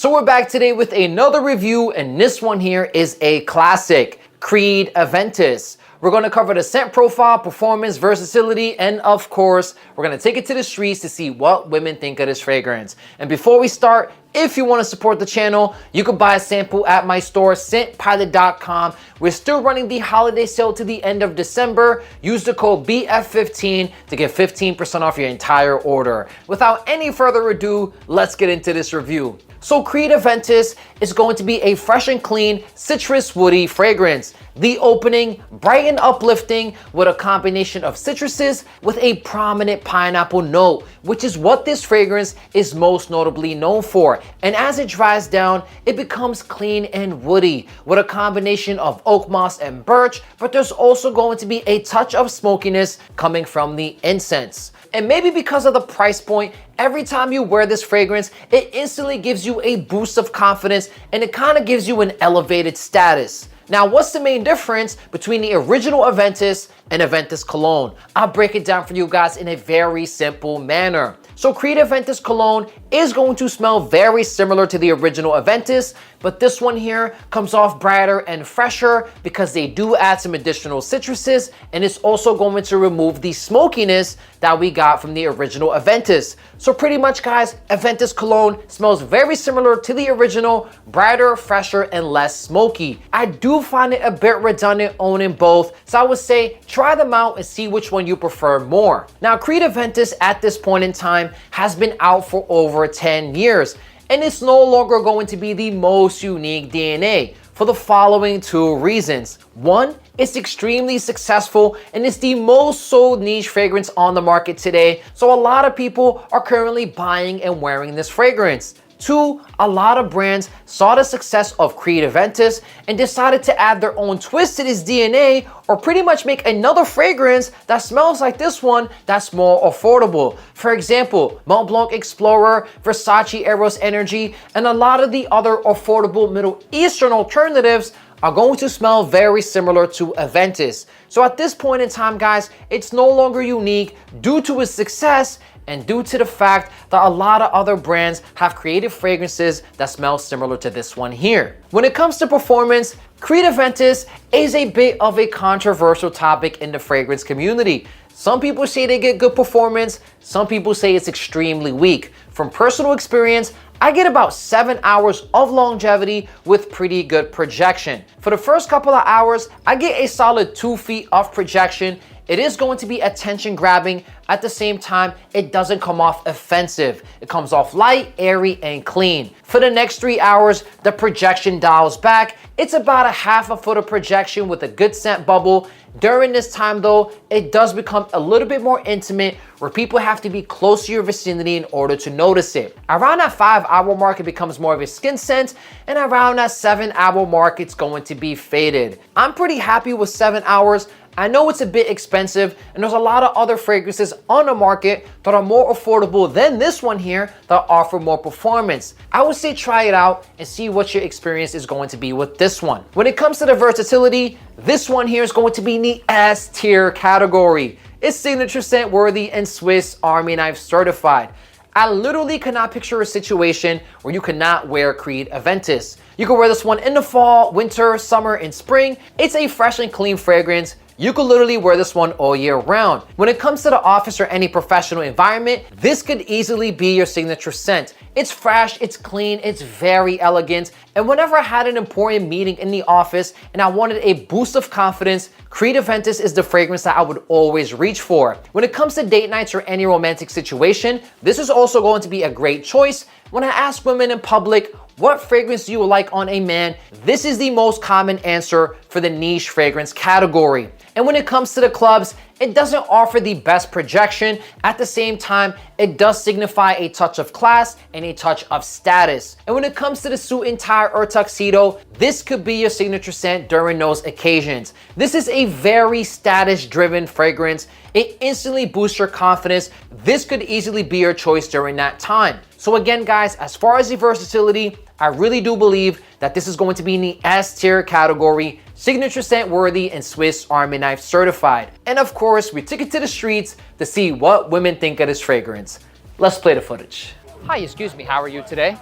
So we're back today with another review, and this one here is a classic, Creed Aventus. We're going to cover the scent profile, performance, versatility, and of course, we're going to take it to the streets to see what women think of this fragrance. And before we start, if you want to support the channel, you can buy a sample at my store, scentpilot.com. We're still running the holiday sale to the end of December. Use the code BF15 to get 15% off your entire order. Without any further ado, let's get into this review. So Creed Aventus is going to be a fresh and clean, citrus woody fragrance. The opening, bright and uplifting with a combination of citruses with a prominent pineapple note, which is what this fragrance is most notably known for. And as it dries down, it becomes clean and woody with a combination of oak moss and birch, but there's also going to be a touch of smokiness coming from the incense. And maybe because of the price point, every time you wear this fragrance, it instantly gives you a boost of confidence and it kind of gives you an elevated status. Now, what's the main difference between the original Aventus and Aventus Cologne? I'll break it down for you guys in a very simple manner. So Creed Aventus Cologne is going to smell very similar to the original Aventus, but this one here comes off brighter and fresher because they do add some additional citruses, and it's also going to remove the smokiness that we got from the original Aventus. So pretty much, guys, Aventus Cologne smells very similar to the original, brighter, fresher, and less smoky. I do find it a bit redundant owning both, so I would say try them out and see which one you prefer more. Now, Creed Aventus at this point in time has been out for over 10 years, and it's no longer going to be the most unique DNA for the following two reasons. One, it's extremely successful and it's the most sold niche fragrance on the market today, so a lot of people are currently buying and wearing this fragrance. Two, a lot of brands saw the success of Creed Aventus and decided to add their own twist to this DNA, or pretty much make another fragrance that smells like this one that's more affordable. For example, Mont Blanc Explorer, Versace Eros Energy, and a lot of the other affordable Middle Eastern alternatives are going to smell very similar to Aventus. So at this point in time, guys, it's no longer unique due to its success and due to the fact that a lot of other brands have created fragrances that smell similar to this one here. When it comes to performance, Creed Aventus is a bit of a controversial topic in the fragrance community. Some people say they get good performance, some people say it's extremely weak. From personal experience, I get about 7 hours of longevity with pretty good projection. For the first couple of hours, I get a solid 2 feet of projection. It is going to be attention grabbing. At the same time, it doesn't come off offensive. It comes off light, airy, and clean. For the next 3 hours, the projection dials back. It's about a half a foot of projection with a good scent bubble. During this time though, it does become a little bit more intimate where people have to be close to your vicinity in order to notice it. Around that 5 hour mark, it becomes more of a skin scent, and around that 7 hour mark, it's going to be faded. I'm pretty happy with 7 hours. I know it's a bit expensive, and there's a lot of other fragrances on the market that are more affordable than this one here that offer more performance. I would say try it out and see what your experience is going to be with this one. When it comes to the versatility, this one here is going to be in the S tier category. It's signature scent worthy and Swiss Army knife certified. I literally cannot picture a situation where you cannot wear Creed Aventus. You can wear this one in the fall, winter, summer, and spring. It's a fresh and clean fragrance. You could literally wear this one all year round. When it comes to the office or any professional environment, this could easily be your signature scent. It's fresh, it's clean, it's very elegant. And whenever I had an important meeting in the office and I wanted a boost of confidence, Creed Aventus is the fragrance that I would always reach for. When it comes to date nights or any romantic situation, this is also going to be a great choice. When I ask women in public, what fragrance do you like on a man? This is the most common answer for the niche fragrance category. And when it comes to the clubs, it doesn't offer the best projection. At the same time, it does signify a touch of class and a touch of status. And when it comes to the suit and tie or tuxedo, this could be your signature scent during those occasions. This is a very status-driven fragrance. It instantly boosts your confidence. This could easily be your choice during that time. So again, guys, as far as the versatility, I really do believe that this is going to be in the S tier category, signature scent worthy and Swiss Army knife certified. And of course, we took it to the streets to see what women think of this fragrance. Let's play the footage. Hi, excuse me, how are you today?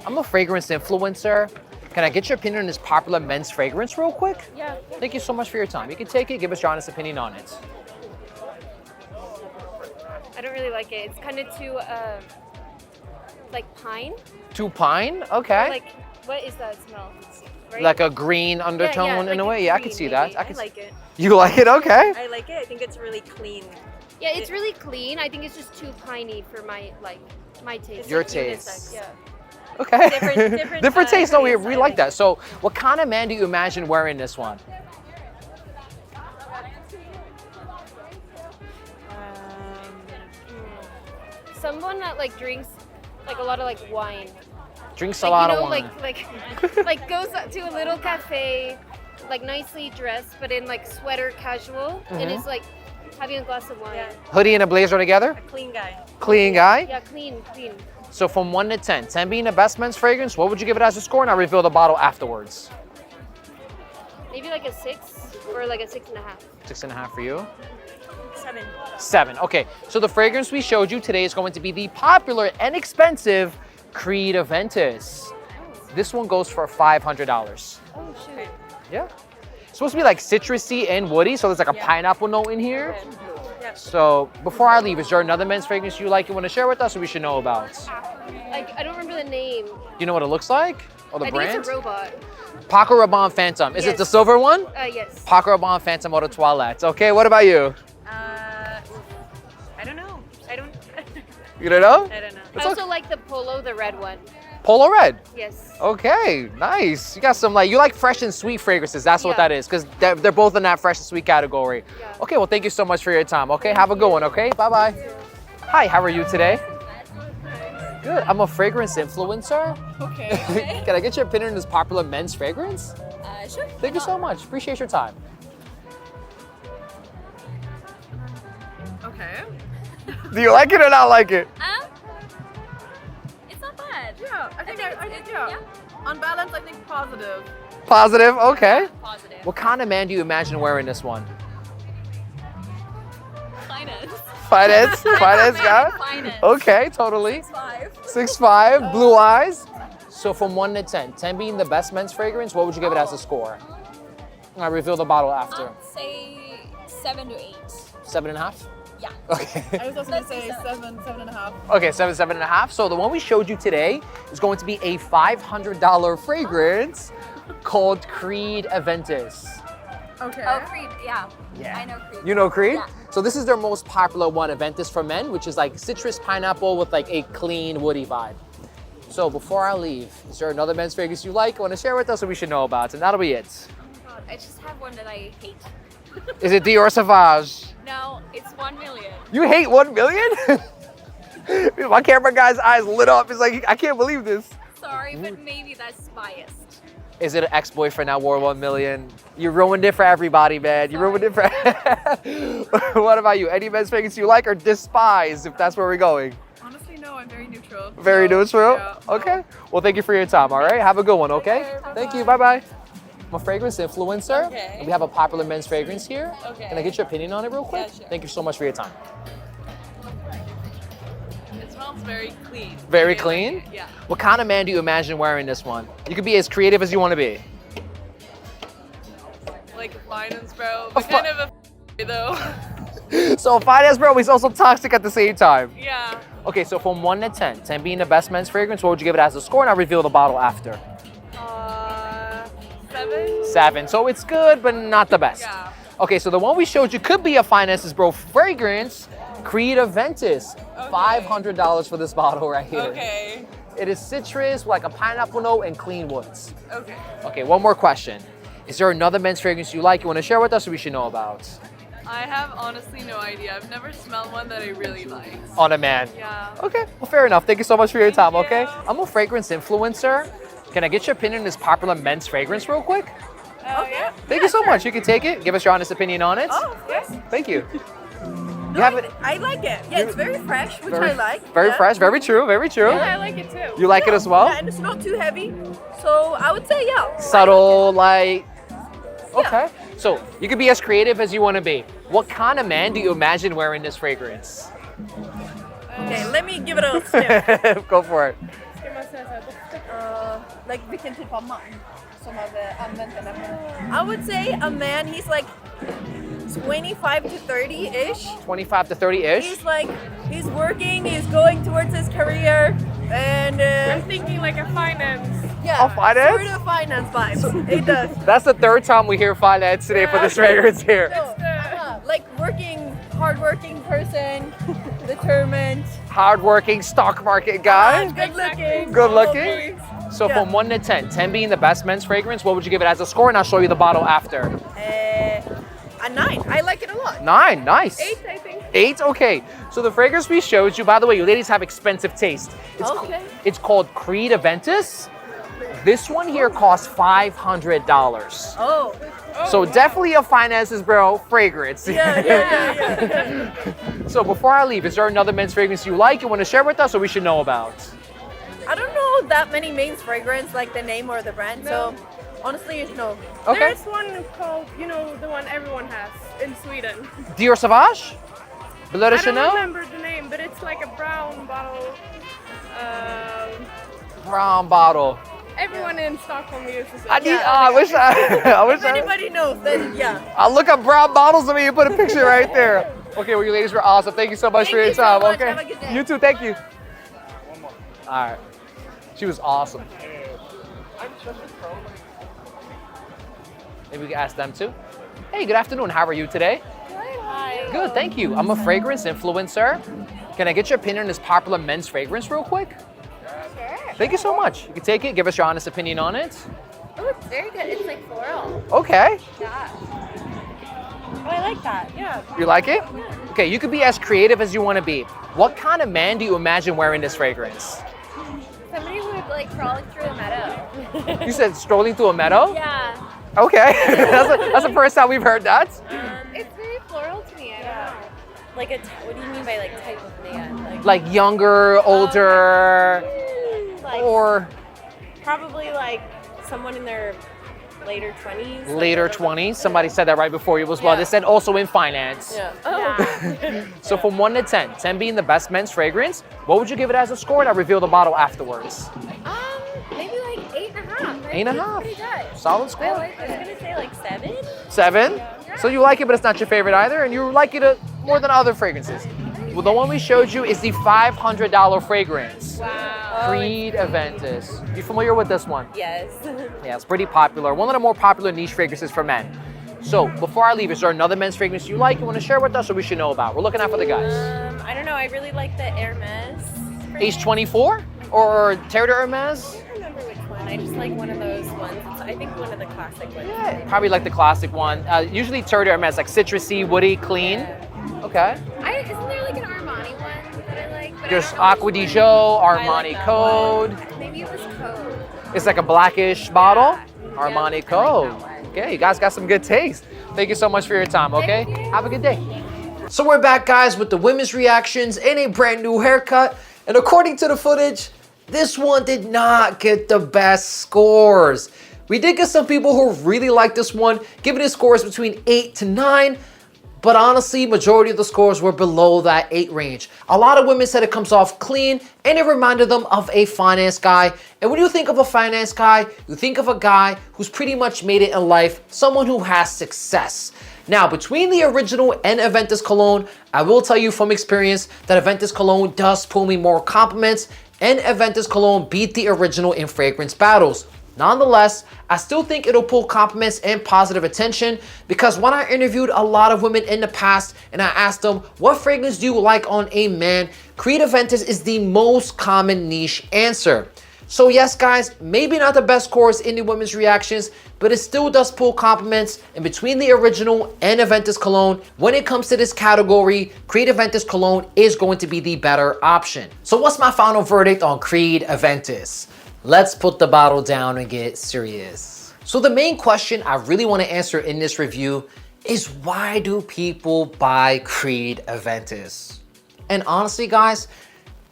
I'm a fragrance influencer. Can I get your opinion on this popular men's fragrance real quick? Yeah. Thank you so much for your time. You can take it, give us your honest opinion on it. I don't really like it. It's kind of too, like pine. Too pine? Okay. Like, what is that smell? Right? Like a green undertone in like a way? Yeah, I can green, see maybe. that. I like it. You like it? Okay. I like it. I think it's really clean. Yeah, it's really clean. I think it's just too piney for my taste. Your Like taste. unisex, Yeah. Okay. Different taste. No, we taste. I like like that. So what kind of man do you imagine wearing this one? Someone that like drinks like a lot of like wine. Drinks a lot you of know, wine. like goes to a little cafe, like nicely dressed, but in like sweater casual, and is like having a glass of wine. Yeah. Hoodie and a blazer together? A clean guy. Clean guy? Yeah, clean. So from 1 to 10, 10 being the best men's fragrance, what would you give it as a score? And I'll reveal the bottle afterwards. Maybe like a 6 or like a 6.5. 6.5 for you? 7. 7. Okay, so the fragrance we showed you today is going to be the popular and expensive Creed Aventus. This one goes for $500. Oh shoot. Yeah. It's supposed to be like citrusy and woody, so there's like a pineapple note in here. Yeah. So before I leave, is there another men's fragrance you like you want to share with us or we should know about? Like I don't remember the name. You know what it looks like? Or the I brand? think it's a robot. Paco Rabanne Phantom. Is it Yes. the silver one? Yes. Paco Rabanne Phantom Eau de Toilette. Okay, what about you? I don't know. I don't. You don't know? I don't know. I also like the polo, the red one. Polo Red. Yes. Okay, nice. You got some you like fresh and sweet fragrances. That's what Yeah. that is, because they're both in that fresh and sweet category. Yeah. Okay, well, thank you so much for your time. Okay, have a good one. Okay, bye-bye. Hi, how are you today? Good. I'm a fragrance influencer. Okay. Can I get your opinion on this popular men's fragrance? Sure. Thank you so much. Appreciate your time. Okay. Do you like it or not like it? It's not bad. Yeah, I think yeah. On balance, I think positive. Positive. Okay. Positive. What kind of man do you imagine wearing this one? Finance. Finance. Finance guy. Finance. Okay, totally. 5. 6'5", blue eyes. So from 1 to 10, 10 being the best men's fragrance, what would you give it as a score? I reveal the bottle after. I'd say 7 to 8. 7.5? Yeah. Okay. I was also gonna say 7.5. Okay, 7.5. So the one we showed you today is going to be a $500 fragrance called Creed Aventus. Okay. Oh, Creed. Yeah. Yeah. I know Creed. You know Creed? Yeah. So this is their most popular one, Aventus for men, which is like citrus pineapple with like a clean woody vibe. So before I leave, is there another men's fragrance you like, want to share with us, or we should know about? And that'll be it. God, I just have one that I hate. Is it Dior Sauvage? No, it's 1 million. You hate 1 million? My camera guy's eyes lit up. He's like, I can't believe this. Sorry, but maybe that's biased. Is it an ex-boyfriend that wore 1 million? You ruined it for everybody, man. You ruined it for. What about you? Any men's fragrance you like or despise, if that's where we're going? Honestly, no, I'm very neutral. Very No, neutral? yeah, no. Okay. Well, thank you for your time, all right? Have a good one, okay? care, Thank you. Bye-bye. I'm a fragrance influencer. Okay. And we have a popular men's fragrance here. Okay. Can I get your opinion on it real quick? Yeah, sure. Thank you so much for your time. It smells very clean. Very I clean? like it, yeah. What kind of man do you imagine wearing this one? You could be as creative as you want to be. Like a finance bro, A but kind of a though. So finance bro, he's also toxic at the same time. Yeah. Okay, so from 1 to 10, 10 being the best men's fragrance, what would you give it as a score? And I'll reveal the bottle after. 7. 7. So it's good, but not the best. Yeah. Okay, so the one we showed you could be a finances bro fragrance, Creed Aventus. $500 for this bottle right here. Okay. It is citrus, like a pineapple note, and clean woods. Okay. Okay, one more question. Is there another men's fragrance you like you want to share with us or we should know about? I have honestly no idea. I've never smelled one that I really like. On a man. Yeah. Okay, well, fair enough. Thank you so much for your time, Thank okay? you. I'm a fragrance influencer. Can I get your opinion on this popular men's fragrance real quick? Yeah. Thank you so much. You can take it. Give us your honest opinion on it. Oh, yes. Thank you. You have it I like it. Yeah, it's very fresh, which very, I like. very yeah. fresh, very true, very true. I like it too. You like it as well? Yeah, and it's not too heavy. So I would say, yeah. Subtle, like. Okay. So you can be as creative as you want to be. What kind of man do you imagine wearing this fragrance? Okay, let me give it a sniff. Go for it. like vilken typ av man som hade använt den här. I would say a man, he's like 25 to 30-ish. 25 to 30-ish? He's like, he's working, he's going towards his career, and I'm thinking like a finance. yeah, finance? sort of finance vibes. It does. That's the third time we hear finance today for this fragrance here. No, like working, hardworking person, determined, Hardworking stock market guy. good looking. Good all looking. those. So Yeah. from 1 to 10, 10 being the best men's fragrance, what would you give it as a score? And I'll show you the bottle after. A 9. I like it a lot. 9, nice. 8, I think. 8, okay. So the fragrance we showed you, by the way, you ladies have expensive taste. Okay. It's called Creed Aventus. This one here costs $500. Oh. So definitely a finances bro fragrance. Yeah. So before I leave, is there another men's fragrance you like, you want to share with us, or we should know about? I don't know that many men's fragrance, like the name or the brand, so honestly, no. Okay. There's one called, you know, the one everyone has in Sweden. Dior Sauvage? Bleu de I don't Chanel? remember the name, but it's like a brown bottle. Brown bottle. Everyone in Stockholm uses it. I need. I wish If anybody knows, then yeah. I'll look up brown bottles and you put a picture right there. Okay, well, you ladies were awesome. Thank you so much Thank for your you so time. much. Okay. Have a good day. You too. Thank you. All right. She was awesome. Maybe we can ask them too. Hey, good afternoon. How are you today? Hi. Good, thank you. I'm a fragrance influencer. Can I get your opinion on this popular men's fragrance real quick? Sure. Thank you so much. You can take it, give us your honest opinion on it. Oh, it's very good. It's like floral. Okay. Yeah. Oh, I like that. Yeah. You like it? Okay, you could be as creative as you want to be. What kind of man do you imagine wearing this fragrance? Somebody who would like frolic through a meadow. You said strolling through a meadow? Yeah. Okay. That's the first time we've heard that. It's very floral to me. I don't know. Like what do you mean by like type of man? Like younger, older, Like or probably like someone in their later 20s. later 20s. Somebody said that right before you as well. Yeah. They said also in finance. Yeah. Yeah. So from 1 to 10, 10 being the best men's fragrance, what would you give it as a score? And I'll reveal the bottle afterwards. Maybe like 8.5. Right? 8.5. Pretty good. Solid I score. like I was it. gonna say like 7. 7. So you like it, but it's not your favorite either, and you like it more than other fragrances. Well, the one we showed you is the $500 fragrance. Wow. Creed Aventus. You familiar with this one? Yes. Yeah, it's pretty popular. One of the more popular niche fragrances for men. So before I leave, is there another men's fragrance you like, you want to share with us, or we should know about? We're looking out for the guys. I don't know. I really like the Hermes. Age 24 or Terre de Hermes? I don't remember which one. I just like one of those ones. It's, I think one of the classic ones. Yeah, probably like the classic one. Usually Terre de Hermes, like citrusy, woody, clean. Okay. Isn't there like an Armani one that I like? But There's I don't know Acqua di Gio, I like Armani that Code. which one. Maybe it was Code. It's like a blackish bottle. Yeah. Armani Yeah, Code. I like that one. Okay, you guys got some good taste. Thank you so much for your time, okay? Thank you. Have a good day. So we're back, guys, with the women's reactions and a brand new haircut. And according to the footage, this one did not get the best scores. We did get some people who really liked this one, giving it scores between 8 to 9. But honestly, majority of the scores were below that 8 range. A lot of women said it comes off clean and it reminded them of a finance guy. And when you think of a finance guy, you think of a guy who's pretty much made it in life, someone who has success. Now, between the original and Aventus cologne, I will tell you from experience that Aventus cologne does pull me more compliments, and Aventus cologne beat the original in fragrance battles. Nonetheless, I still think it'll pull compliments and positive attention, because when I interviewed a lot of women in the past and I asked them, what fragrance do you like on a man? Creed Aventus is the most common niche answer. So yes, guys, maybe not the best scores in the women's reactions, but it still does pull compliments. And between the original and Aventus cologne, when it comes to this category, Creed Aventus cologne is going to be the better option. So what's my final verdict on Creed Aventus? Let's put the bottle down and get serious. So the main question I really want to answer in this review is, why do people buy Creed Aventus? And honestly, guys,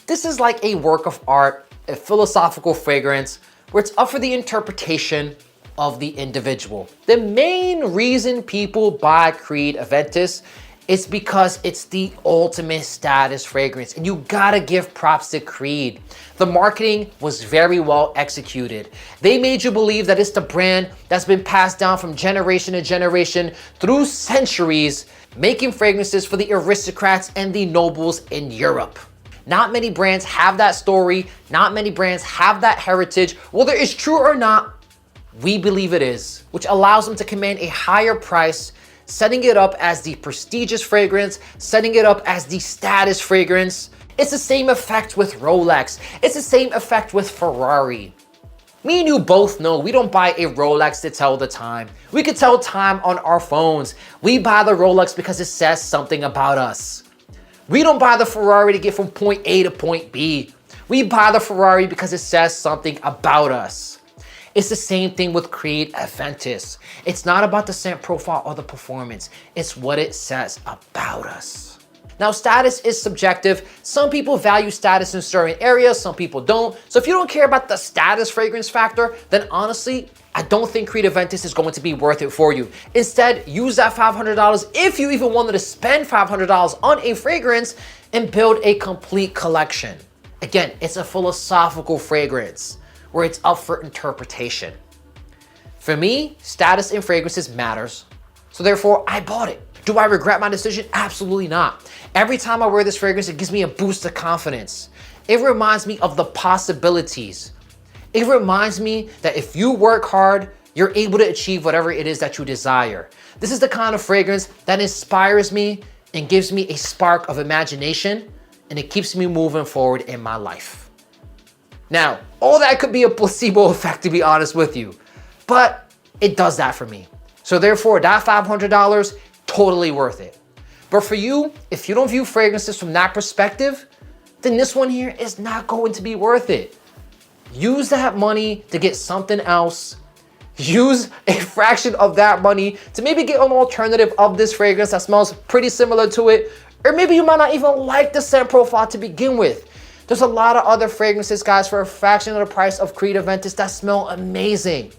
this is like a work of art, a philosophical fragrance where it's up for the interpretation of the individual. The main reason people buy Creed Aventus It's because it's the ultimate status fragrance, and you gotta give props to Creed. The marketing was very well executed. They made you believe that it's the brand that's been passed down from generation to generation through centuries, making fragrances for the aristocrats and the nobles in Europe. Not many brands have that story. Not many brands have that heritage. Whether it's true or not, we believe it is, which allows them to command a higher price, setting it up as the prestigious fragrance, setting it up as the status fragrance. It's the same effect with Rolex. It's the same effect with Ferrari. Me and you both know we don't buy a Rolex to tell the time. We could tell time on our phones. We buy the Rolex because it says something about us. We don't buy the Ferrari to get from point A to point B. We buy the Ferrari because it says something about us. It's the same thing with Creed Aventus. It's not about the scent profile or the performance. It's what it says about us. Now, status is subjective. Some people value status in certain areas, some people don't. So if you don't care about the status fragrance factor, then honestly, I don't think Creed Aventus is going to be worth it for you. Instead, use that $500 if you even wanted to spend $500 on a fragrance and build a complete collection. Again, it's a philosophical fragrance where it's up for interpretation. For me, status in fragrances matters. So therefore, I bought it. Do I regret my decision? Absolutely not. Every time I wear this fragrance, it gives me a boost of confidence. It reminds me of the possibilities. It reminds me that if you work hard, you're able to achieve whatever it is that you desire. This is the kind of fragrance that inspires me and gives me a spark of imagination, and it keeps me moving forward in my life. Now, all that could be a placebo effect, to be honest with you, but it does that for me. So therefore, that $500, totally worth it. But for you, if you don't view fragrances from that perspective, then this one here is not going to be worth it. Use that money to get something else. Use a fraction of that money to maybe get an alternative of this fragrance that smells pretty similar to it. Or maybe you might not even like the scent profile to begin with. There's a lot of other fragrances, guys, for a fraction of the price of Creed Aventus that smell amazing.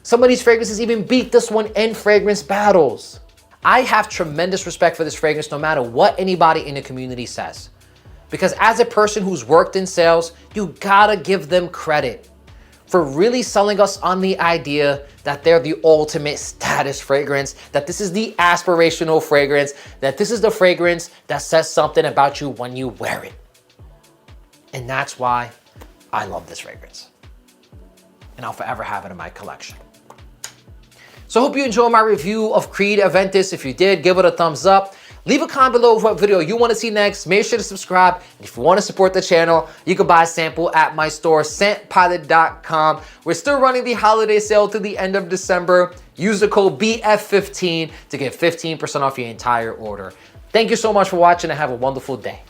Some of these fragrances even beat this one in fragrance battles. I have tremendous respect for this fragrance no matter what anybody in the community says. Because as a person who's worked in sales, you gotta give them credit for really selling us on the idea that they're the ultimate status fragrance, that this is the aspirational fragrance, that this is the fragrance that says something about you when you wear it. And that's why I love this fragrance. And I'll forever have it in my collection. So I hope you enjoyed my review of Creed Aventus. If you did, give it a thumbs up. Leave a comment below what video you want to see next. Make sure to subscribe. And if you want to support the channel, you can buy a sample at my store, scentpilot.com. We're still running the holiday sale to the end of December. Use the code BF15 to get 15% off your entire order. Thank you so much for watching and have a wonderful day.